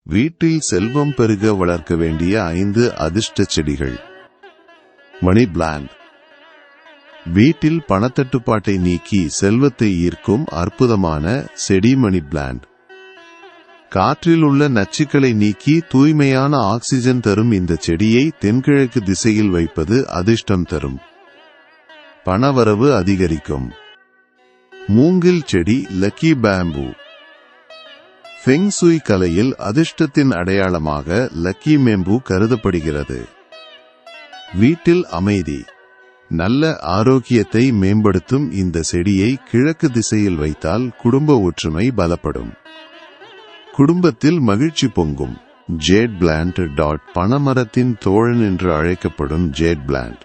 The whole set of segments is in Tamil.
வீட்டில் செல்வம் பெருக வளர்க்க வேண்டிய 5 அதிர்ஷ்ட செடிகள். Money plant. வீட்டில் பணத்தட்டுப்பாட்டை நீக்கி செல்வத்தை ஈர்க்கும் அற்புதமான செடி மணி பிளான்ட். காற்றில் உள்ள நச்சுக்களை நீக்கி தூய்மையான ஆக்சிஜன் தரும் இந்த செடியை தென்கிழக்கு திசையில் வைப்பது அதிர்ஷ்டம் தரும், பணவரவு அதிகரிக்கும். மூங்கில் செடி லக்கி பேம்பு. ஃபெங் சுய் கலையில் அதிர்ஷ்டத்தின் அடையாளமாக லக்கி மேம்பு கருதப்படுகிறது. வீட்டில் அமைதி, நல்ல ஆரோக்கியத்தை மேம்படுத்தும் இந்த செடியை கிழக்கு திசையில் வைத்தால் குடும்ப ஒற்றுமை பலப்படும், குடும்பத்தில் மகிழ்ச்சி பொங்கும். Jade plant. பணமரத்தின் தோழன் என்று அழைக்கப்படும் ஜேட் பிளான்ட்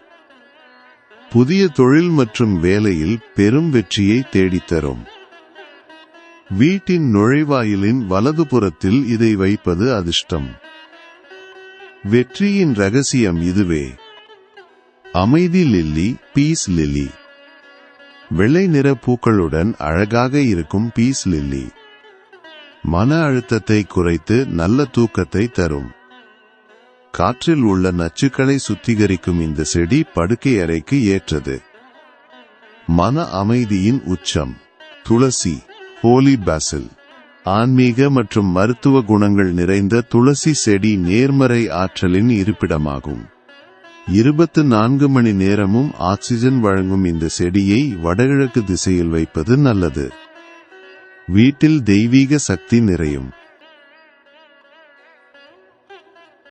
புதிய தொழில் மற்றும் வேலையில் பெரும் வெற்றியை தேடித்தரும். வீட்டின் நுழைவாயிலின் வலதுபுறத்தில் இதை வைப்பது அதிர்ஷ்டம். வெற்றியின் ரகசியம் இதுவே. அமைதி லில்லி. Piece lily. வெள்ளை நிற பூக்களுடன் அழகாக இருக்கும் பீஸ் லில்லி மன அழுத்தத்தை குறைத்து நல்ல தூக்கத்தை தரும். காற்றில் உள்ள நச்சுக்களை சுத்திகரிக்கும் இந்த செடி படுக்கை அறைக்கு ஏற்றது. மன அமைதியின் உச்சம். துளசி. ஹோலி பாசில். ஆன்மீக மற்றும் மருத்துவ குணங்கள் நிறைந்த துளசி செடி நேர்மறை ஆற்றலின் இருப்பிடமாகும். 24 மணி நேரமும் ஆக்சிஜன் வழங்கும் இந்த செடியை வடகிழக்கு திசையில் வைப்பது நல்லது. வீட்டில் தெய்வீக சக்தி நிறையும்.